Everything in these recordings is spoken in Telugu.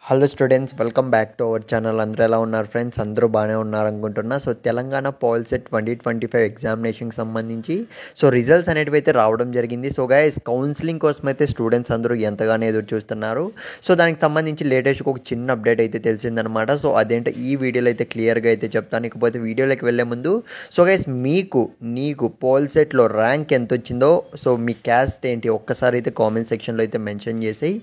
Hello students, welcome back to our channel. అందరూ ఎలా ఉన్నారు ఫ్రెండ్స్? అందరూ బాగానే ఉన్నారు అనుకుంటున్నా. సో తెలంగాణ పాలిసెట్ 2025 ఎగ్జామినేషన్కి సంబంధించి రిజల్ట్స్ అనేటివి అయితే రావడం జరిగింది. సో గైస్, కౌన్సిలింగ్ కోసం అయితే స్టూడెంట్స్ అందరూ ఎంతగానో ఎదురు చూస్తున్నారు. సో దానికి సంబంధించి లేటెస్ట్గా ఒక చిన్న అప్డేట్ అయితే తెలిసిందనమాట. సో అదేంటో ఈ వీడియోలో అయితే క్లియర్గా అయితే చెప్తాను. ఇకపోతే వీడియోలోకి వెళ్ళే ముందు గైస్, నీకు పాలిసెట్లో ర్యాంక్ ఎంత వచ్చిందో, మీ క్యాస్ట్ ఏంటి ఒక్కసారి అయితే కామెంట్ సెక్షన్లో అయితే మెన్షన్ చేసేయి.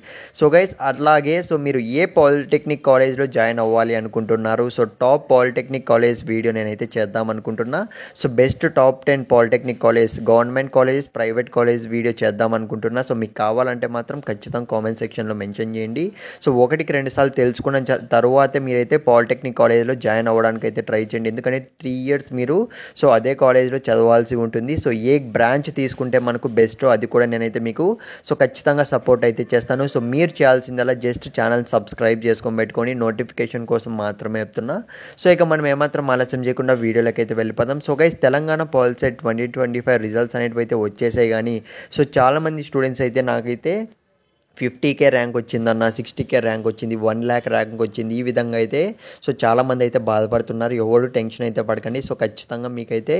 గైస్, అట్లాగే మీరు ఏ పాలిటెక్నిక్ కాలేజ్లో జాయిన్ అవ్వాలి అనుకుంటున్నారు? టాప్ పాలిటెక్నిక్ కాలేజ్ వీడియో నేనైతే చేద్దాం అనుకుంటున్నా. Best top 10 polytechnic college, government college, private college video చేద్దాం అనుకుంటున్నా. మీకు కావాలంటే మాత్రం ఖచ్చితంగా కామెంట్ సెక్షన్లో మెన్షన్ చేయండి. ఒకటికి 2 సార్లు తెలుసుకున్న తర్వాతే మీరైతే పాలిటెక్నిక్ కాలేజ్లో జాయిన్ అవ్వడానికి అయితే ట్రై చేయండి. ఎందుకంటే 3 years మీరు అదే కాలేజ్లో చదవాల్సి ఉంటుంది. ఏ బ్రాంచ్ తీసుకుంటే మనకు బెస్ట్ అది కూడా నేనైతే మీకు ఖచ్చితంగా సపోర్ట్ అయితే చేస్తాను. మీరు చేయాల్సిందల్లా జస్ట్ ఛానల్ సబ్స్క్రైబ్ చేసుకొని పెట్టుకొని నోటిఫికేషన్ కోసం మాత్రమే చెప్తున్నా. ఇక మనం ఏమాత్రం ఆలస్యం చేయకుండా వీడియోలోకి అయితే వెళ్ళిపోదాం. గైస్, తెలంగాణ పాలిసెట్ 2025 రిజల్ట్స్ అనేటివి అయితే వచ్చేసాయి. కానీ చాలామంది స్టూడెంట్స్ అయితే నాకైతే 50K ర్యాంక్ వచ్చిందన్న, 60K ర్యాంక్ వచ్చింది, 1 lakh ర్యాంక్ వచ్చింది, ఈ విధంగా అయితే చాలామంది అయితే బాధపడుతున్నారు. ఎవరు టెన్షన్ అయితే పడకండి. ఖచ్చితంగా మీకైతే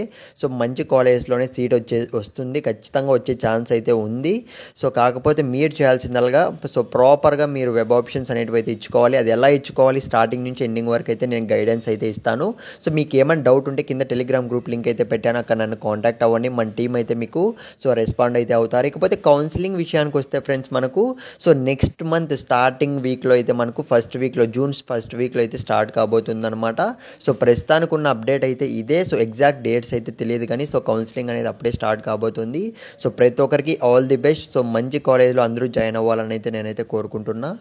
మంచి కాలేజ్లోనే సీట్ వస్తుంది, ఖచ్చితంగా వచ్చే ఛాన్స్ అయితే ఉంది. కాకపోతే మీరు చేయాల్సిందల్గా ప్రాపర్గా మీరు వెబ్ ఆప్షన్స్ అనేటివి అయితే ఇచ్చుకోవాలి. అది ఎలా ఇచ్చుకోవాలి, స్టార్టింగ్ నుంచి ఎండింగ్ వరకు అయితే నేను గైడెన్స్ అయితే ఇస్తాను. మీకు ఏమైనా డౌట్ ఉంటే కింద టెలిగ్రామ్ గ్రూప్ లింక్ అయితే పెట్టాను, అక్కడ నన్ను కాంటాక్ట్ అవ్వండి. మన టీం అయితే మీకు రెస్పాండ్ అయితే అవుతారు. ఇకపోతే కౌన్సిలింగ్ విషయానికి వస్తే ఫ్రెండ్స్, మనకు నెక్స్ట్ మంత్ స్టార్టింగ్ వీక్లో అయితే మనకు జూన్ ఫస్ట్ వీక్లో అయితే స్టార్ట్ కాబోతుంది అనమాట. ప్రస్తుతానికి ఉన్న అప్డేట్ అయితే ఇదే. ఎగ్జాక్ట్ డేట్స్ అయితే తెలియదు, కానీ కౌన్సిలింగ్ అనేది అప్పుడే స్టార్ట్ కాబోతుంది. ప్రతి ఒక్కరికి ఆల్ ది బెస్ట్. మంచి కాలేజ్లో అందరూ జాయిన్ అవ్వాలని అయితే నేనైతే కోరుకుంటున్నా.